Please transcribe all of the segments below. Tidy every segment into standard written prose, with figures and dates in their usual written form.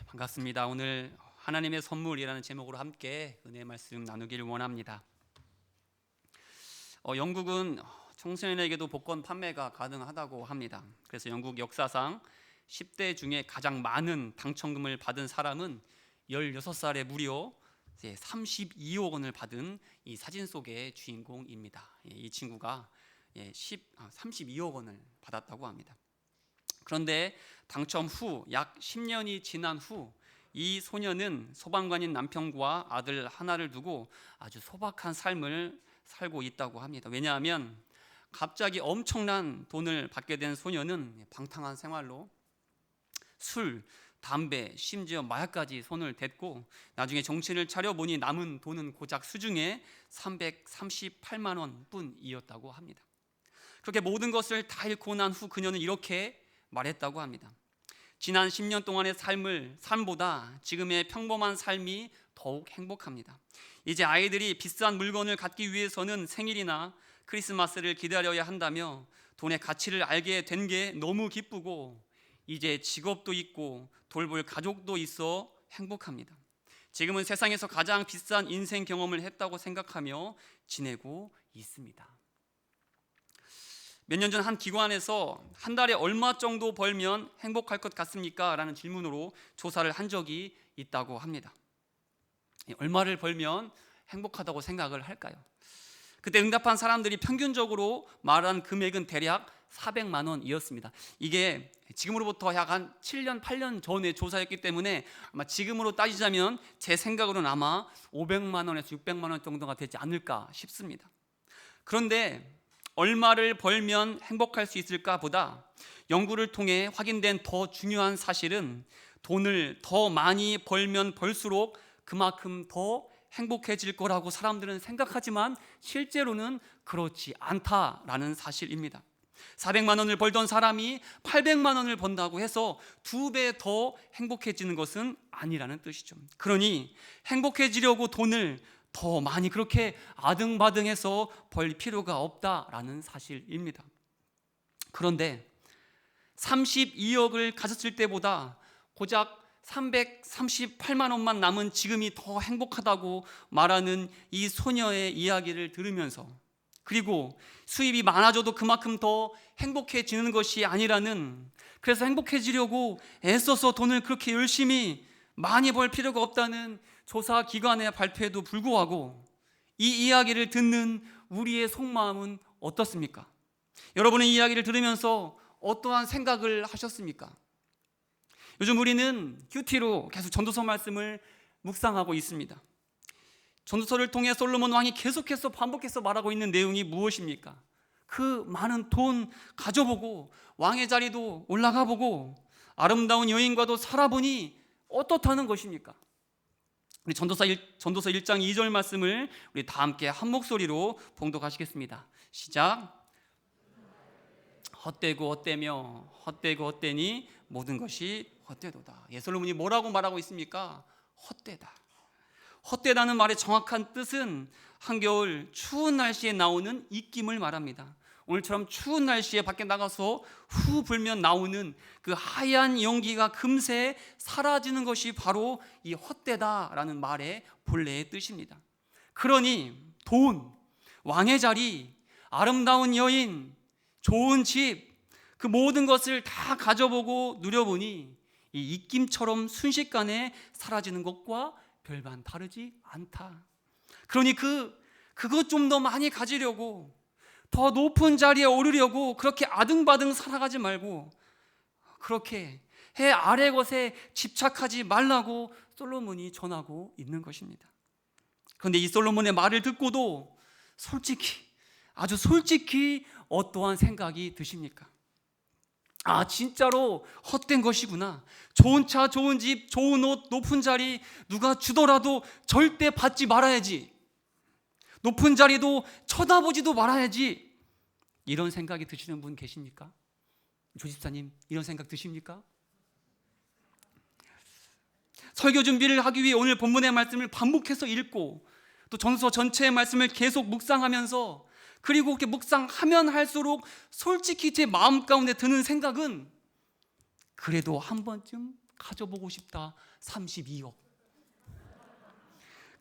반갑습니다. 오늘 하나님의 선물이라는 제목으로 함께 은혜의 말씀 나누기를 원합니다. 영국은 청소년에게도 복권 판매가 가능하다고 합니다. 그래서 영국 역사상 10대 중에 가장 많은 당첨금을 받은 사람은 16살에 무려 32억 원을 받은 이 사진 속의 주인공입니다. 이 친구가 32억 원을 받았다고 합니다. 그런데 당첨 후 약 10년이 지난 후 이 소녀는 소방관인 남편과 아들 하나를 두고 아주 소박한 삶을 살고 있다고 합니다. 왜냐하면 갑자기 엄청난 돈을 받게 된 소녀는 방탕한 생활로 술, 담배, 심지어 마약까지 손을 댔고 나중에 정신을 차려보니 남은 돈은 고작 수중에 338만 원뿐이었다고 합니다. 그렇게 모든 것을 다 잃고 난 후 그녀는 이렇게 말했다고 합니다. 지난 10년 동안의 삶보다 지금의 평범한 삶이 더욱 행복합니다. 이제 아이들이 비싼 물건을 갖기 위해서는 생일이나 크리스마스를 기다려야 한다며 돈의 가치를 알게 된 게 너무 기쁘고 이제 직업도 있고 돌볼 가족도 있어 행복합니다. 지금은 세상에서 가장 비싼 인생 경험을 했다고 생각하며 지내고 있습니다. 몇 년 전 한 기관에서 한 달에 얼마 정도 벌면 행복할 것 같습니까? 라는 질문으로 조사를 한 적이 있다고 합니다. 얼마를 벌면 행복하다고 생각을 할까요? 그때 응답한 사람들이 평균적으로 말한 금액은 대략 400만 원이었습니다. 이게 지금으로부터 약 한 7년, 8년 전에 조사했기 때문에 아마 지금으로 따지자면 제 생각으로는 아마 500만 원에서 600만 원 정도가 되지 않을까 싶습니다. 그런데 얼마를 벌면 행복할 수 있을까 보다 연구를 통해 확인된 더 중요한 사실은 돈을 더 많이 벌면 벌수록 그만큼 더 행복해질 거라고 사람들은 생각하지만 실제로는 그렇지 않다라는 사실입니다. 400만 원을 벌던 사람이 800만 원을 번다고 해서 2배 더 행복해지는 것은 아니라는 뜻이죠. 그러니 행복해지려고 돈을 더 많이 그렇게 아등바등해서 벌 필요가 없다라는 사실입니다. 그런데 32억을 가졌을 때보다 고작 338만 원만 남은 지금이 더 행복하다고 말하는 이 소녀의 이야기를 들으면서, 그리고 수입이 많아져도 그만큼 더 행복해지는 것이 아니라는, 그래서 행복해지려고 애써서 돈을 그렇게 열심히 많이 벌 필요가 없다는 조사 기관의 발표에도 불구하고 이 이야기를 듣는 우리의 속마음은 어떻습니까? 여러분은 이 이야기를 들으면서 어떠한 생각을 하셨습니까? 요즘 우리는 큐티로 계속 전도서 말씀을 묵상하고 있습니다. 전도서를 통해 솔로몬 왕이 계속해서 반복해서 말하고 있는 내용이 무엇입니까? 그 많은 돈 가져보고 왕의 자리도 올라가 보고 아름다운 여인과도 살아보니 어떻다는 것입니까? 우리 전도서 1장 2절 말씀을 우리 다 함께 한 목소리로 봉독하시겠습니다. 시작. 헛되고 헛되며 헛되고 헛되니 모든 것이 헛되도다. 솔로몬이 뭐라고 말하고 있습니까? 헛되다. 헛되다는 말의 정확한 뜻은 한겨울 추운 날씨에 나오는 입김을 말합니다. 오늘처럼 추운 날씨에 밖에 나가서 후 불면 나오는 그 하얀 연기가 금세 사라지는 것이 바로 이 헛되다라는 말의 본래의 뜻입니다. 그러니 돈, 왕의 자리, 아름다운 여인, 좋은 집, 그 모든 것을 다 가져보고 누려보니 이 입김처럼 순식간에 사라지는 것과 별반 다르지 않다. 그러니 그것 좀 더 많이 가지려고, 더 높은 자리에 오르려고 그렇게 아등바등 살아가지 말고 그렇게 해 아래 것에 집착하지 말라고 솔로몬이 전하고 있는 것입니다. 그런데 이 솔로몬의 말을 듣고도 아주 솔직히 어떠한 생각이 드십니까? 아, 진짜로 헛된 것이구나. 좋은 차, 좋은 집, 좋은 옷, 높은 자리 누가 주더라도 절대 받지 말아야지. 높은 자리도 쳐다보지도 말아야지. 이런 생각이 드시는 분 계십니까? 조집사님, 이런 생각 드십니까? 설교 준비를 하기 위해 오늘 본문의 말씀을 반복해서 읽고 또 전서 전체의 말씀을 계속 묵상하면서, 그리고 그렇게 묵상하면 할수록 솔직히 제 마음 가운데 드는 생각은 그래도 한 번쯤 가져보고 싶다. 32억.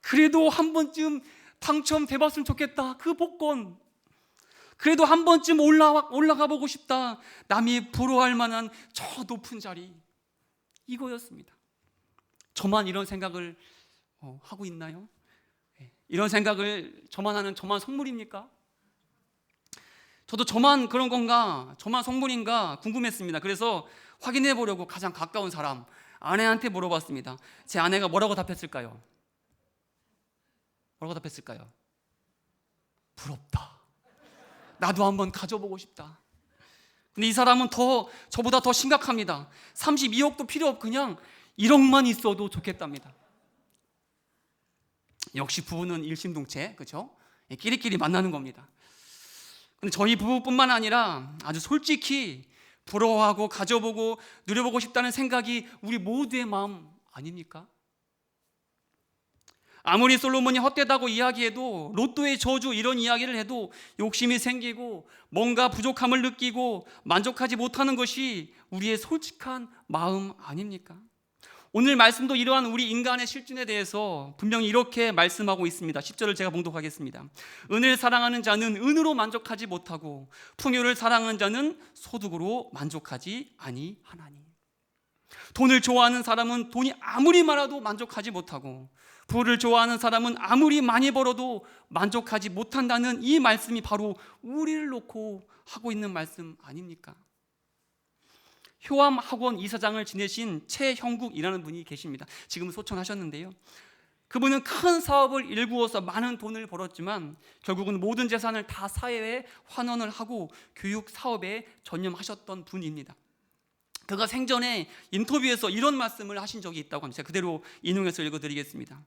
그래도 한 번쯤 당첨돼봤으면 좋겠다. 그 복권. 그래도 한 번쯤 올라가 보고 싶다. 남이 부러워할 만한 저 높은 자리. 이거였습니다. 저만 이런 생각을 하고 있나요? 이런 생각을 저만 하는 저만 속물입니까? 저도 저만 그런 건가, 저만 속물인가 궁금했습니다. 그래서 확인해 보려고 가장 가까운 사람, 아내한테 물어봤습니다. 제 아내가 뭐라고 답했을까요? 뭐라고 답했을까요? 부럽다. 나도 한번 가져보고 싶다. 근데 이 사람은 저보다 더 심각합니다. 32억도 필요 없고 그냥 1억만 있어도 좋겠답니다. 역시 부부는 일심동체, 그렇죠? 끼리끼리 만나는 겁니다. 근데 저희 부부뿐만 아니라 아주 솔직히 부러워하고 가져보고 누려보고 싶다는 생각이 우리 모두의 마음 아닙니까? 아무리 솔로몬이 헛되다고 이야기해도, 로또의 저주 이런 이야기를 해도 욕심이 생기고 뭔가 부족함을 느끼고 만족하지 못하는 것이 우리의 솔직한 마음 아닙니까? 오늘 말씀도 이러한 우리 인간의 실존에 대해서 분명히 이렇게 말씀하고 있습니다. 10절을 제가 봉독하겠습니다. 은을 사랑하는 자는 은으로 만족하지 못하고 풍요를 사랑하는 자는 소득으로 만족하지 아니하나니. 돈을 좋아하는 사람은 돈이 아무리 많아도 만족하지 못하고 부를 좋아하는 사람은 아무리 많이 벌어도 만족하지 못한다는 이 말씀이 바로 우리를 놓고 하고 있는 말씀 아닙니까? 효암학원 이사장을 지내신 최형국이라는 분이 계십니다. 지금은 소천하셨는데요. 그분은 큰 사업을 일구어서 많은 돈을 벌었지만 결국은 모든 재산을 다 사회에 환원을 하고 교육 사업에 전념하셨던 분입니다. 그가 생전에 인터뷰에서 이런 말씀을 하신 적이 있다고 합니다. 제가 그대로 인용해서 읽어드리겠습니다.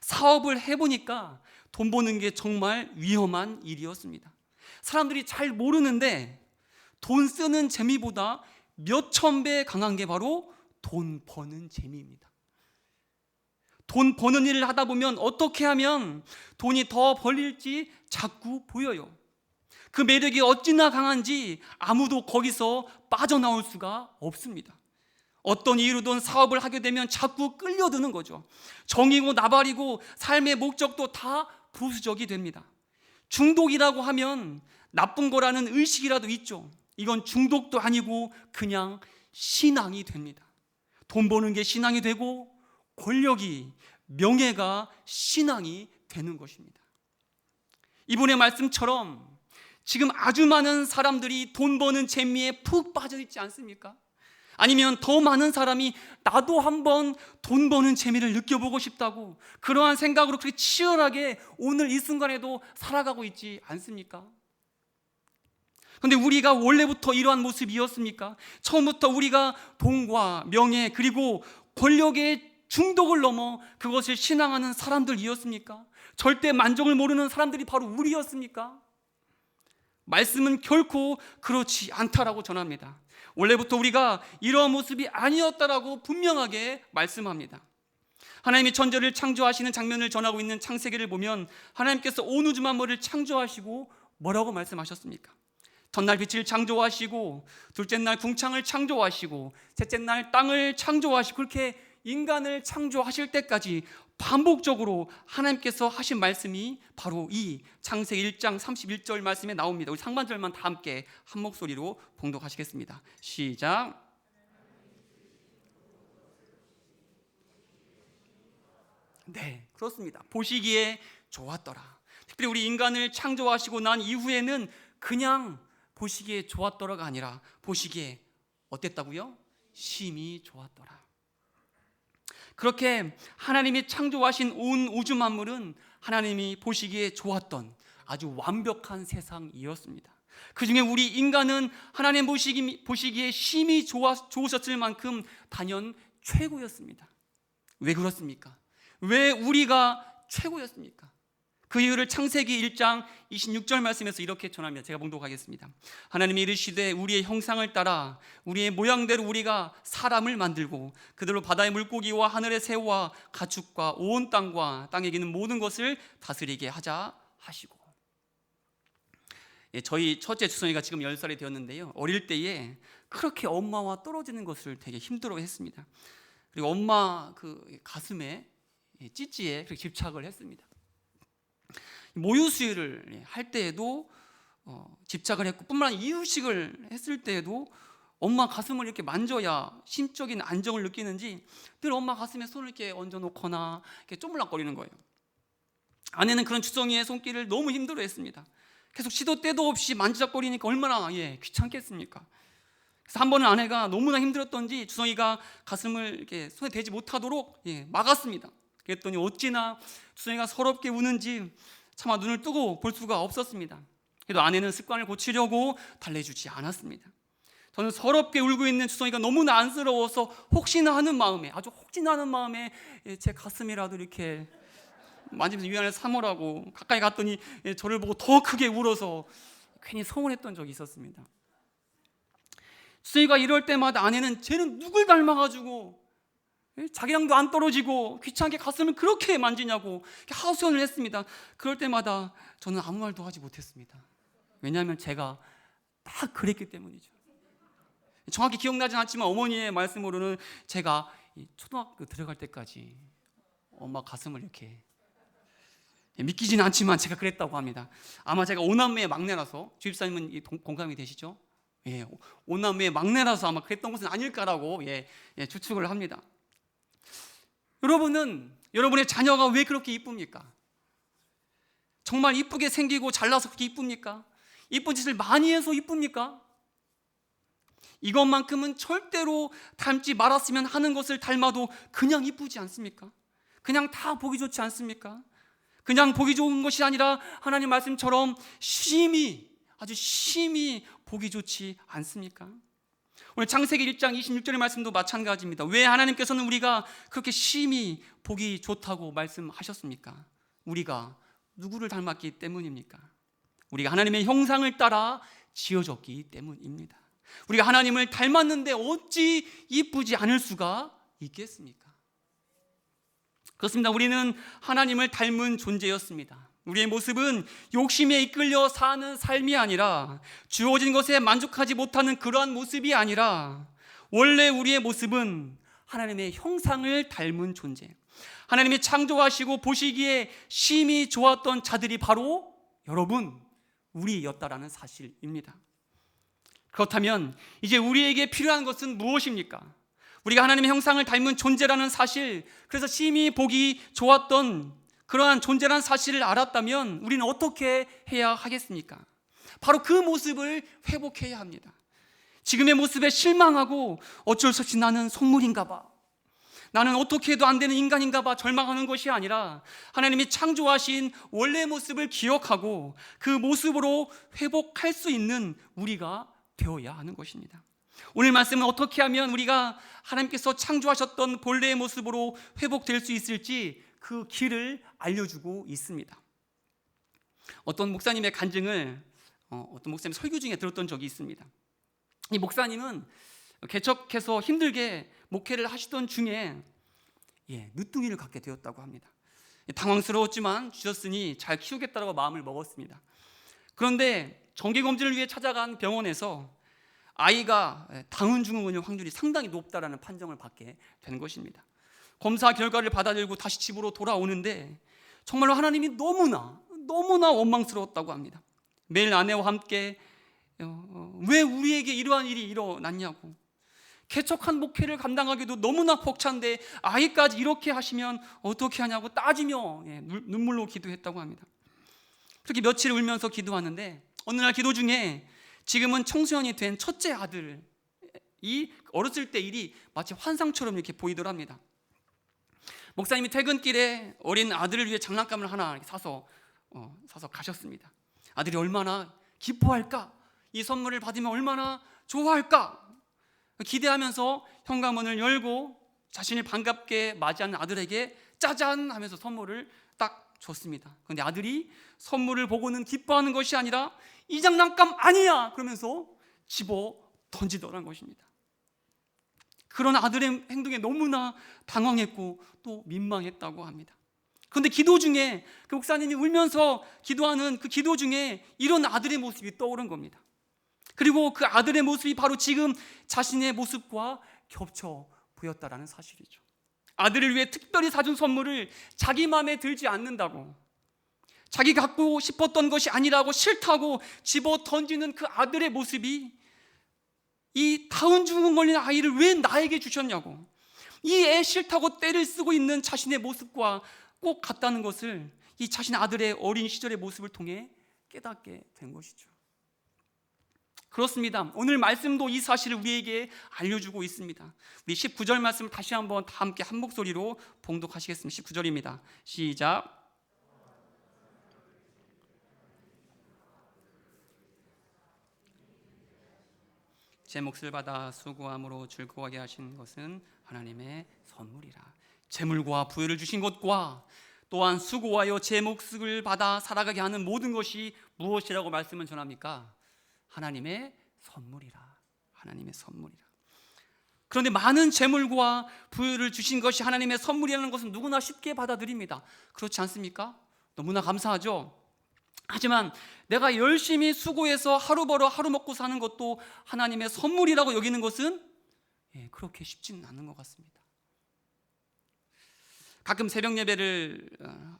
사업을 해보니까 돈 버는 게 정말 위험한 일이었습니다. 사람들이 잘 모르는데 돈 쓰는 재미보다 몇천 배 강한 게 바로 돈 버는 재미입니다. 돈 버는 일을 하다 보면 어떻게 하면 돈이 더 벌릴지 자꾸 보여요. 그 매력이 어찌나 강한지 아무도 거기서 빠져나올 수가 없습니다. 어떤 이유로든 사업을 하게 되면 자꾸 끌려드는 거죠. 정이고 나발이고 삶의 목적도 다 부수적이 됩니다. 중독이라고 하면 나쁜 거라는 의식이라도 있죠. 이건 중독도 아니고 그냥 신앙이 됩니다. 돈 버는 게 신앙이 되고 권력이, 명예가 신앙이 되는 것입니다. 이분의 말씀처럼 지금 아주 많은 사람들이 돈 버는 재미에 푹 빠져 있지 않습니까? 아니면 더 많은 사람이 나도 한번 돈 버는 재미를 느껴보고 싶다고 그러한 생각으로 그렇게 치열하게 오늘 이 순간에도 살아가고 있지 않습니까? 그런데 우리가 원래부터 이러한 모습이었습니까? 처음부터 우리가 돈과 명예 그리고 권력의 중독을 넘어 그것을 신앙하는 사람들이었습니까? 절대 만족을 모르는 사람들이 바로 우리였습니까? 말씀은 결코 그렇지 않다라고 전합니다. 원래부터 우리가 이러한 모습이 아니었다라고 분명하게 말씀합니다. 하나님이 천지를 창조하시는 장면을 전하고 있는 창세기를 보면 하나님께서 온 우주 만물을 창조하시고 뭐라고 말씀하셨습니까? 첫날 빛을 창조하시고 둘째 날 궁창을 창조하시고 셋째 날 땅을 창조하시고 그렇게 인간을 창조하실 때까지 반복적으로 하나님께서 하신 말씀이 바로 이 창세기 1장 31절 말씀에 나옵니다. 우리 상반절만 다 함께 한 목소리로 봉독하시겠습니다. 시작. 네, 그렇습니다. 보시기에 좋았더라. 특별히 우리 인간을 창조하시고 난 이후에는 그냥 보시기에 좋았더라가 아니라 보시기에 어땠다고요? 심히 좋았더라. 그렇게 하나님이 창조하신 온 우주 만물은 하나님이 보시기에 좋았던 아주 완벽한 세상이었습니다. 그 중에 우리 인간은 하나님 보시기에 심히 좋으셨을 만큼 단연 최고였습니다. 왜 그렇습니까? 왜 우리가 최고였습니까? 그 이유를 창세기 1장 26절 말씀에서 이렇게 전합니다. 제가 봉독하겠습니다. 하나님이 이르시되 우리의 형상을 따라 우리의 모양대로 우리가 사람을 만들고 그들로 바다의 물고기와 하늘의 새와 가축과 온 땅과 땅에 기는 모든 것을 다스리게 하자 하시고. 저희 첫째 주선이가 지금 10살이 되었는데요. 어릴 때에 그렇게 엄마와 떨어지는 것을 되게 힘들어했습니다. 그리고 엄마 그 가슴에, 찌찌에 그렇게 집착을 했습니다. 모유 수유를 할 때에도 집착을 했고, 뿐만 아니라 이유식을 했을 때에도 엄마 가슴을 이렇게 만져야 심적인 안정을 느끼는지 늘 엄마 가슴에 손을 이렇게 얹어놓거나 이렇게 쪼물락거리는 거예요. 아내는 그런 주성이의 손길을 너무 힘들어했습니다. 계속 시도 때도 없이 만지작거리니까 얼마나 귀찮겠습니까? 그래서 한 번은 아내가 너무나 힘들었던지 주성이가 가슴을 이렇게 손에 대지 못하도록 막았습니다. 그랬더니 어찌나 주성이가 서럽게 우는지 차마 눈을 뜨고 볼 수가 없었습니다. 그래도 아내는 습관을 고치려고 달래주지 않았습니다. 저는 서럽게 울고 있는 주성이가 너무나 안쓰러워서 혹시나 하는 마음에, 아주 혹시나 하는 마음에 제 가슴이라도 이렇게 만지면서 위안을 삼으라고 가까이 갔더니 저를 보고 더 크게 울어서 괜히 서운했던 적이 있었습니다. 주성이가 이럴 때마다 아내는 쟤는 누굴 닮아가지고 자기랑도 안 떨어지고 귀찮게 가슴을 그렇게 만지냐고 하소연을 했습니다. 그럴 때마다 저는 아무 말도 하지 못했습니다. 왜냐하면 제가 딱 그랬기 때문이죠. 정확히 기억나진 않지만 어머니의 말씀으로는 제가 초등학교 들어갈 때까지 엄마 가슴을 이렇게, 믿기지는 않지만 제가 그랬다고 합니다. 아마 제가 5남매의 막내라서, 주입사님은 공감이 되시죠? 예, 5남매의 막내라서 아마 그랬던 것은 아닐까라고 추측을 합니다. 여러분은 여러분의 자녀가 왜 그렇게 이쁩니까? 정말 이쁘게 생기고 잘나서 그렇게 이쁩니까? 이쁜 짓을 많이 해서 이쁩니까? 이것만큼은 절대로 닮지 말았으면 하는 것을 닮아도 그냥 이쁘지 않습니까? 그냥 다 보기 좋지 않습니까? 그냥 보기 좋은 것이 아니라 하나님 말씀처럼 아주 심히 보기 좋지 않습니까? 오늘 창세기 1장 26절의 말씀도 마찬가지입니다. 왜 하나님께서는 우리가 그렇게 심히 보기 좋다고 말씀하셨습니까? 우리가 누구를 닮았기 때문입니까? 우리가 하나님의 형상을 따라 지어졌기 때문입니다. 우리가 하나님을 닮았는데 어찌 이쁘지 않을 수가 있겠습니까? 그렇습니다. 우리는 하나님을 닮은 존재였습니다. 우리의 모습은 욕심에 이끌려 사는 삶이 아니라, 주어진 것에 만족하지 못하는 그러한 모습이 아니라, 원래 우리의 모습은 하나님의 형상을 닮은 존재, 하나님이 창조하시고 보시기에 심히 좋았던 자들이 바로 여러분, 우리였다라는 사실입니다. 그렇다면 이제 우리에게 필요한 것은 무엇입니까? 우리가 하나님의 형상을 닮은 존재라는 사실, 그래서 심히 보기 좋았던 그러한 존재라는 사실을 알았다면 우리는 어떻게 해야 하겠습니까? 바로 그 모습을 회복해야 합니다. 지금의 모습에 실망하고 어쩔 수 없이 나는 속물인가 봐, 나는 어떻게 해도 안 되는 인간인가 봐 절망하는 것이 아니라, 하나님이 창조하신 원래 모습을 기억하고 그 모습으로 회복할 수 있는 우리가 되어야 하는 것입니다. 오늘 말씀은 어떻게 하면 우리가 하나님께서 창조하셨던 본래의 모습으로 회복될 수 있을지 그 길을 알려주고 있습니다. 어떤 목사님의 간증을 어떤 목사님 설교 중에 들었던 적이 있습니다. 이 목사님은 개척해서 힘들게 목회를 하시던 중에 늦둥이를 갖게 되었다고 합니다. 당황스러웠지만 주셨으니 잘 키우겠다고 마음을 먹었습니다. 그런데 정기검진을 위해 찾아간 병원에서 아이가 다운 증후군일 확률이 상당히 높다라는 판정을 받게 된 것입니다. 검사 결과를 받아들고 다시 집으로 돌아오는데 정말로 하나님이 너무나 원망스러웠다고 합니다. 매일 아내와 함께 왜 우리에게 이러한 일이 일어났냐고, 개척한 목회를 감당하기도 너무나 벅찬데 아이까지 이렇게 하시면 어떻게 하냐고 따지며 눈물로 기도했다고 합니다. 그렇게 며칠 울면서 기도하는데 어느 날 기도 중에 지금은 청소년이 된 첫째 아들이 어렸을 때 일이 마치 환상처럼 이렇게 보이더랍니다. 목사님이 퇴근길에 어린 아들을 위해 장난감을 하나 사서 가셨습니다. 아들이 얼마나 기뻐할까, 이 선물을 받으면 얼마나 좋아할까 기대하면서 현관문을 열고 자신을 반갑게 맞이하는 아들에게 짜잔 하면서 선물을 딱 줬습니다. 그런데 아들이 선물을 보고는 기뻐하는 것이 아니라 이 장난감 아니야 그러면서 집어 던지더란 것입니다. 그런 아들의 행동에 너무나 당황했고 또 민망했다고 합니다. 그런데 기도 중에 그 목사님이 울면서 기도하는 그 기도 중에 이런 아들의 모습이 떠오른 겁니다. 그리고 그 아들의 모습이 바로 지금 자신의 모습과 겹쳐 보였다라는 사실이죠. 아들을 위해 특별히 사준 선물을 자기 마음에 들지 않는다고, 자기 갖고 싶었던 것이 아니라고 싫다고 집어 던지는 그 아들의 모습이 이 다운증후군 걸린 아이를 왜 나에게 주셨냐고, 이 애 싫다고 떼를 쓰고 있는 자신의 모습과 꼭 같다는 것을 이 자신의 아들의 어린 시절의 모습을 통해 깨닫게 된 것이죠. 그렇습니다. 오늘 말씀도 이 사실을 우리에게 알려주고 있습니다. 우리 19절 말씀을 다시 한번 다 함께 한 목소리로 봉독하시겠습니다. 19절입니다. 시작. 제 몫을 받아 수고함으로 즐거워하게 하신 것은 하나님의 선물이라. 재물과 부여를 주신 것과 또한 수고하여 제 몫을 받아 살아가게 하는 모든 것이 무엇이라고 말씀을 전합니까? 하나님의 선물이라. 하나님의 선물이라. 그런데 많은 재물과 부여를 주신 것이 하나님의 선물이라는 것은 누구나 쉽게 받아들입니다. 그렇지 않습니까? 너무나 감사하죠. 하지만 내가 열심히 수고해서 하루 벌어 하루 먹고 사는 것도 하나님의 선물이라고 여기는 것은 그렇게 쉽지는 않은 것 같습니다. 가끔 새벽 예배를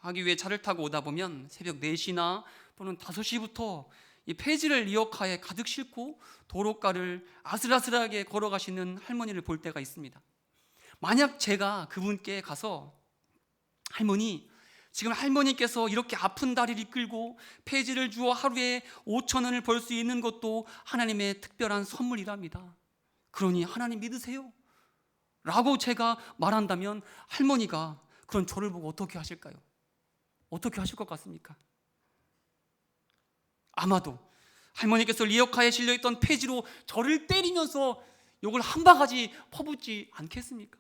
하기 위해 차를 타고 오다 보면 새벽 4시나 또는 5시부터 이 폐지를 리어카에 가득 싣고 도로가를 아슬아슬하게 걸어가시는 할머니를 볼 때가 있습니다. 만약 제가 그분께 가서 할머니, 지금 할머니께서 이렇게 아픈 다리를 이끌고 폐지를 주어 하루에 5,000원을 벌 수 있는 것도 하나님의 특별한 선물이랍니다. 그러니 하나님 믿으세요? 라고 제가 말한다면 할머니가 그런 저를 보고 어떻게 하실까요? 어떻게 하실 것 같습니까? 아마도 할머니께서 리어카에 실려있던 폐지로 저를 때리면서 욕을 한 바가지 퍼붓지 않겠습니까?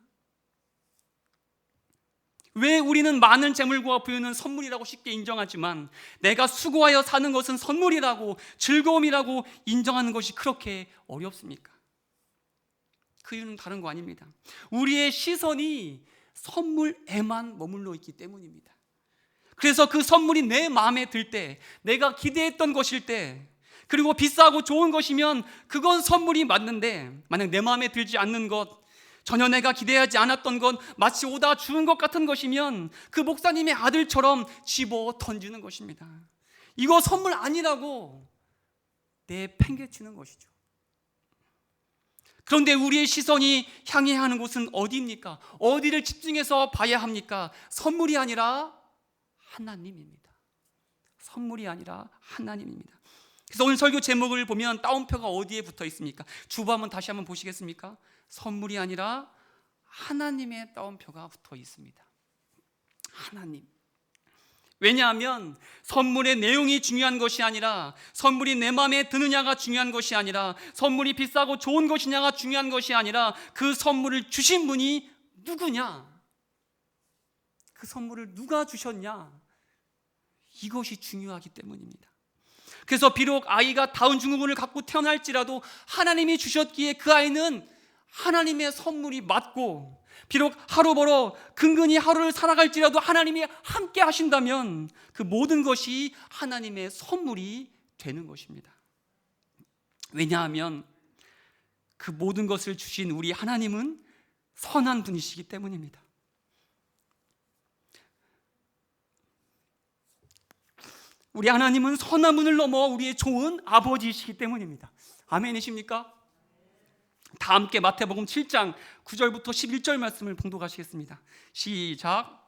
왜 우리는 많은 재물과 부유는 선물이라고 쉽게 인정하지만 내가 수고하여 사는 것은 선물이라고, 즐거움이라고 인정하는 것이 그렇게 어렵습니까? 그 이유는 다른 거 아닙니다. 우리의 시선이 선물에만 머물러 있기 때문입니다. 그래서 그 선물이 내 마음에 들 때, 내가 기대했던 것일 때, 그리고 비싸고 좋은 것이면 그건 선물이 맞는데, 만약 내 마음에 들지 않는 것, 전혀 내가 기대하지 않았던 것, 마치 오다 주운 것 같은 것이면 그 목사님의 아들처럼 집어 던지는 것입니다. 이거 선물 아니라고 내팽개치는 것이죠. 그런데 우리의 시선이 향해야 하는 곳은 어디입니까? 어디를 집중해서 봐야 합니까? 선물이 아니라 하나님입니다. 선물이 아니라 하나님입니다. 그래서 오늘 설교 제목을 보면 따옴표가 어디에 붙어 있습니까? 주보 한번 다시 한번 보시겠습니까? 선물이 아니라 하나님의 따옴표가 붙어 있습니다. 하나님. 왜냐하면 선물의 내용이 중요한 것이 아니라, 선물이 내 마음에 드느냐가 중요한 것이 아니라, 선물이 비싸고 좋은 것이냐가 중요한 것이 아니라, 그 선물을 주신 분이 누구냐, 그 선물을 누가 주셨냐, 이것이 중요하기 때문입니다. 그래서 비록 아이가 다운증후군을 갖고 태어날지라도 하나님이 주셨기에 그 아이는 하나님의 선물이 맞고, 비록 하루 벌어 근근히 하루를 살아갈지라도 하나님이 함께 하신다면 그 모든 것이 하나님의 선물이 되는 것입니다. 왜냐하면 그 모든 것을 주신 우리 하나님은 선한 분이시기 때문입니다. 우리 하나님은 선한 분을 넘어 우리의 좋은 아버지이시기 때문입니다. 아멘이십니까? 다 함께 마태복음 7장 9절부터 11절 말씀을 봉독하시겠습니다. 시작.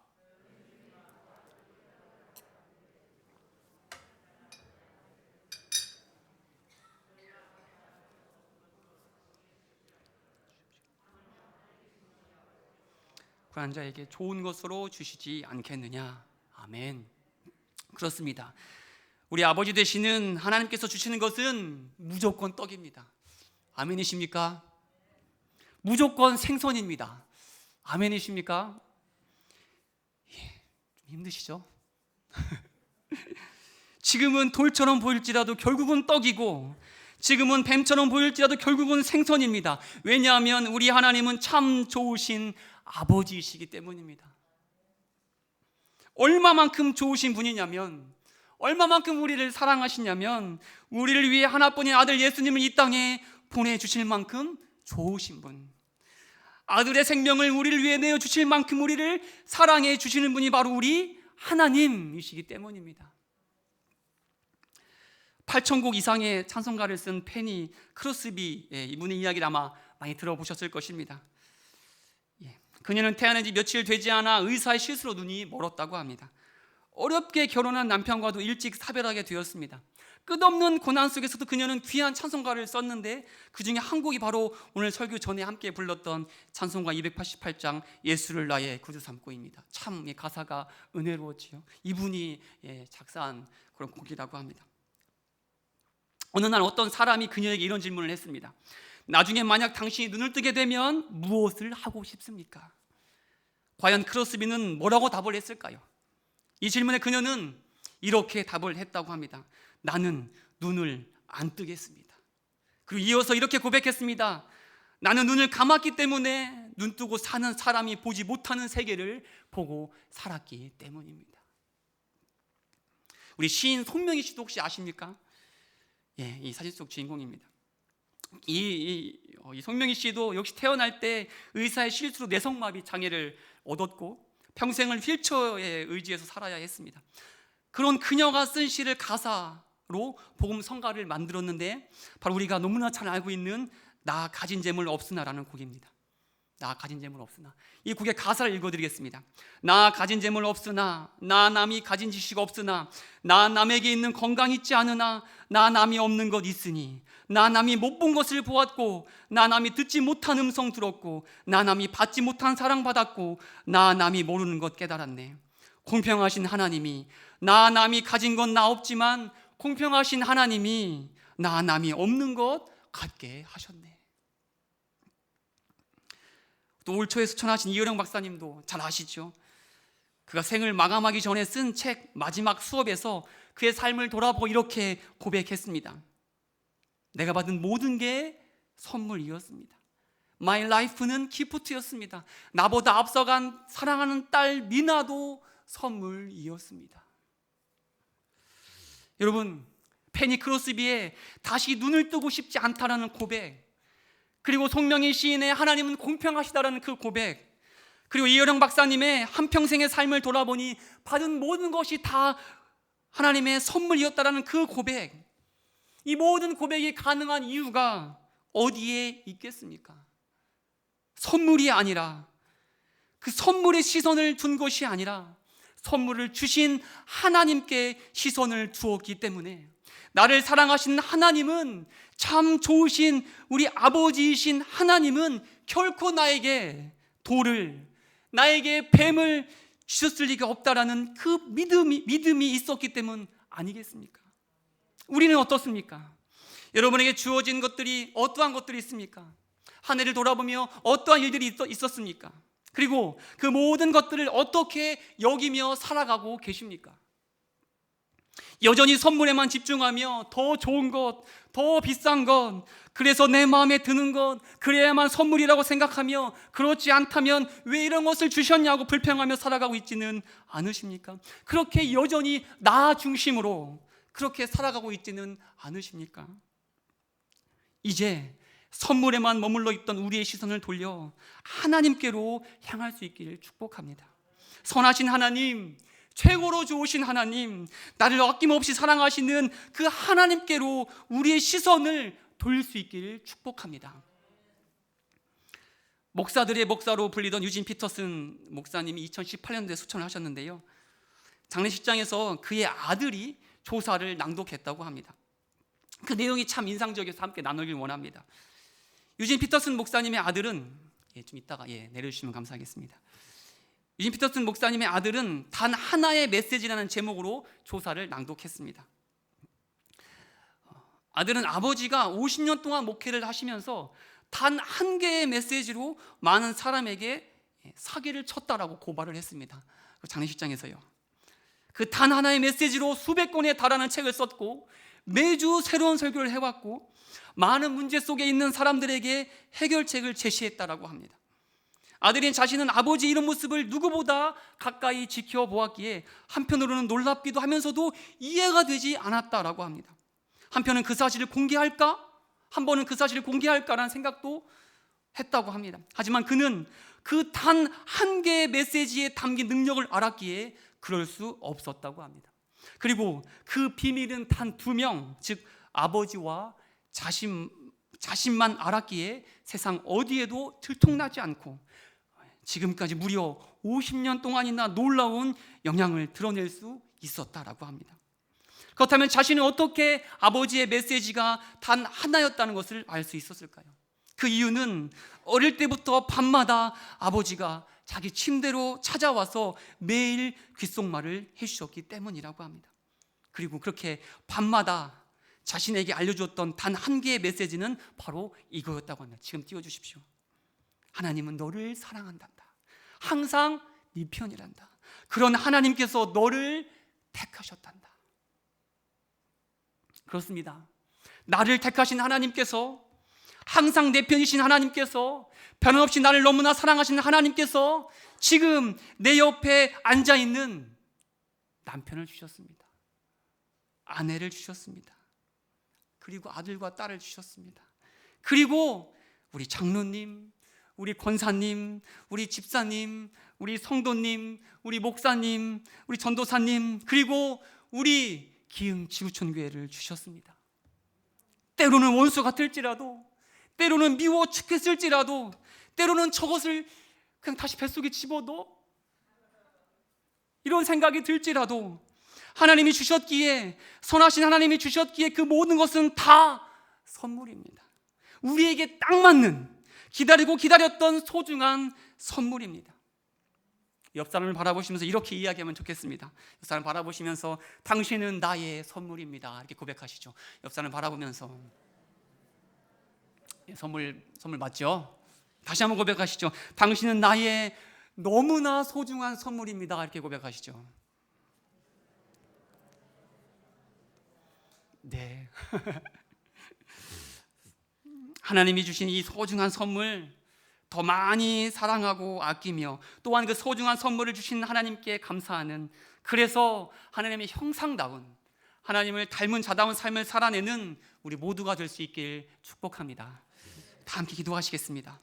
불안한 자에게 좋은 것으로 주시지 않겠느냐. 아멘. 그렇습니다. 우리 아버지 되시는 하나님께서 주시는 것은 무조건 떡입니다. 아멘이십니까? 무조건 생선입니다. 아멘이십니까? 좀 힘드시죠? 지금은 돌처럼 보일지라도 결국은 떡이고, 지금은 뱀처럼 보일지라도 결국은 생선입니다. 왜냐하면 우리 하나님은 참 좋으신 아버지이시기 때문입니다. 얼마만큼 좋으신 분이냐면, 얼마만큼 우리를 사랑하시냐면, 우리를 위해 하나뿐인 아들 예수님을 이 땅에 보내주실 만큼 좋으신 분. 아들의 생명을 우리를 위해 내어주실 만큼 우리를 사랑해 주시는 분이 바로 우리 하나님이시기 때문입니다. 8,000곡 이상의 찬송가를 쓴 페니 크로스비, 이분의 이야기를 아마 많이 들어보셨을 것입니다. 그녀는 태어난 지 며칠 되지 않아 의사의 실수로 눈이 멀었다고 합니다. 어렵게 결혼한 남편과도 일찍 사별하게 되었습니다. 끝없는 고난 속에서도 그녀는 귀한 찬송가를 썼는데 그 중에 한 곡이 바로 오늘 설교 전에 함께 불렀던 찬송가 288장 예수를 나의 구주 삼고입니다. 참 가사가 은혜로웠지요. 이분이 작사한 그런 곡이라고 합니다. 어느 날 어떤 사람이 그녀에게 이런 질문을 했습니다. 나중에 만약 당신이 눈을 뜨게 되면 무엇을 하고 싶습니까? 과연 크로스비는 뭐라고 답을 했을까요? 이 질문에 그녀는 이렇게 답을 했다고 합니다. 나는 눈을 안 뜨겠습니다. 그리고 이어서 이렇게 고백했습니다. 나는 눈을 감았기 때문에 눈 뜨고 사는 사람이 보지 못하는 세계를 보고 살았기 때문입니다. 우리 손명희 씨도 혹시 아십니까? 이 사진 속 주인공입니다. 이 손명희 씨도 역시 태어날 때 의사의 실수로 뇌성마비 장애를 얻었고 평생을 휠체어에 의지해서 살아야 했습니다. 그런 그녀가 쓴 시를 가사로 복음 성가를 만들었는데 바로 우리가 너무나 잘 알고 있는 나 가진 재물 없으나라는 곡입니다. 나 가진 재물 없으나. 이 곡의 가사를 읽어드리겠습니다. 나 가진 재물 없으나, 나 남이 가진 지식 없으나, 나 남에게 있는 건강 있지 않으나, 나 남이 없는 것 있으니, 나 남이 못 본 것을 보았고, 나 남이 듣지 못한 음성 들었고, 나 남이 받지 못한 사랑 받았고, 나 남이 모르는 것 깨달았네. 공평하신 하나님이 나 남이 가진 건 나 없지만 공평하신 하나님이 나 남이 없는 것 갖게 하셨네. 또 올 초에 수천하신 이효령 박사님도 잘 아시죠? 그가 생을 마감하기 전에 쓴 책 마지막 수업에서 그의 삶을 돌아보고 이렇게 고백했습니다. 내가 받은 모든 게 선물이었습니다. My life는 기프트였습니다. 나보다 앞서간 사랑하는 딸 미나도 선물이었습니다. 여러분, 페니 크로스비의 다시 눈을 뜨고 싶지 않다라는 고백, 그리고 송명희 시인의 하나님은 공평하시다라는 그 고백, 그리고 이효령 박사님의 한평생의 삶을 돌아보니 받은 모든 것이 다 하나님의 선물이었다라는 그 고백, 이 모든 고백이 가능한 이유가 어디에 있겠습니까? 선물이 아니라, 그 선물의 시선을 둔 것이 아니라 선물을 주신 하나님께 시선을 두었기 때문에, 나를 사랑하신 하나님은, 참 좋으신 우리 아버지이신 하나님은 결코 나에게 돌을, 나에게 뱀을 주셨을 리가 없다라는 그 믿음이 있었기 때문 아니겠습니까? 우리는 어떻습니까? 여러분에게 주어진 것들이 어떠한 것들이 있습니까? 한 해를 돌아보며 어떠한 일들이 있었습니까? 그리고 그 모든 것들을 어떻게 여기며 살아가고 계십니까? 여전히 선물에만 집중하며 더 좋은 것, 더 비싼 것, 그래서 내 마음에 드는 것, 그래야만 선물이라고 생각하며, 그렇지 않다면 왜 이런 것을 주셨냐고 불평하며 살아가고 있지는 않으십니까? 그렇게 여전히 나 중심으로 그렇게 살아가고 있지는 않으십니까? 이제 선물에만 머물러 있던 우리의 시선을 돌려 하나님께로 향할 수 있기를 축복합니다. 선하신 하나님, 최고로 좋으신 하나님, 나를 아낌없이 사랑하시는 그 하나님께로 우리의 시선을 돌릴 수 있기를 축복합니다. 목사들의 목사로 불리던 유진 피터슨 목사님이 2018년도에 수천을 하셨는데요, 장례식장에서 그의 아들이 조사를 낭독했다고 합니다. 그 내용이 참 인상적이어서 함께 나누길 원합니다. 유진 피터슨 목사님의 아들은, 좀 이따가 내려주시면 감사하겠습니다. 유진 피터슨 목사님의 아들은 단 하나의 메시지라는 제목으로 조사를 낭독했습니다. 아들은 아버지가 50년 동안 목회를 하시면서 단 한 개의 메시지로 많은 사람에게 사기를 쳤다라고 고발을 했습니다. 장례식장에서요. 그 단 하나의 메시지로 수백 권에 달하는 책을 썼고 매주 새로운 설교를 해왔고 많은 문제 속에 있는 사람들에게 해결책을 제시했다라고 합니다. 아들인 자신은 아버지 이런 모습을 누구보다 가까이 지켜보았기에 한편으로는 놀랍기도 하면서도 이해가 되지 않았다라고 합니다. 한편은 그 사실을 공개할까? 한 번은 그 사실을 공개할까라는 생각도 했다고 합니다. 하지만 그는 그 단 한 개의 메시지에 담긴 능력을 알았기에 그럴 수 없었다고 합니다. 그리고 그 비밀은 단 2명, 즉 아버지와 자신만 알았기에 세상 어디에도 들통나지 않고 지금까지 무려 50년 동안이나 놀라운 영향을 드러낼 수 있었다라고 합니다. 그렇다면 자신은 어떻게 아버지의 메시지가 단 하나였다는 것을 알 수 있었을까요? 그 이유는 어릴 때부터 밤마다 아버지가 자기 침대로 찾아와서 매일 귓속말을 해주셨기 때문이라고 합니다. 그리고 그렇게 밤마다 자신에게 알려주었던 단 한 개의 메시지는 바로 이거였다고 합니다. 지금 띄워주십시오. 하나님은 너를 사랑한단다. 항상 네 편이란다. 그런 하나님께서 너를 택하셨단다. 그렇습니다. 나를 택하신 하나님께서, 항상 내 편이신 하나님께서, 변함없이 나를 너무나 사랑하시는 하나님께서 지금 내 옆에 앉아있는 남편을 주셨습니다. 아내를 주셨습니다. 그리고 아들과 딸을 주셨습니다. 그리고 우리 장로님, 우리 권사님, 우리 집사님, 우리 성도님, 우리 목사님, 우리 전도사님, 그리고 우리 기흥 지구촌교회를 주셨습니다. 때로는 원수 같을지라도, 때로는 미워 죽겠을지라도, 때로는 저것을 그냥 다시 뱃속에 집어넣어 이런 생각이 들지라도 하나님이 주셨기에, 선하신 하나님이 주셨기에 그 모든 것은 다 선물입니다. 우리에게 딱 맞는, 기다리고 기다렸던 소중한 선물입니다. 옆 사람을 바라보시면서 이렇게 이야기하면 좋겠습니다. 옆 사람 바라보시면서 당신은 나의 선물입니다. 이렇게 고백하시죠. 옆 사람 바라보면서. 선물 맞죠? 다시 한번 고백하시죠. 당신은 나의 너무나 소중한 선물입니다. 이렇게 고백하시죠. 네. 하나님이 주신 이 소중한 선물 더 많이 사랑하고 아끼며 또한 그 소중한 선물을 주신 하나님께 감사하는, 그래서 하나님의 형상다운, 하나님을 닮은 자다운 삶을 살아내는 우리 모두가 될 수 있길 축복합니다. 다 함께 기도하시겠습니다.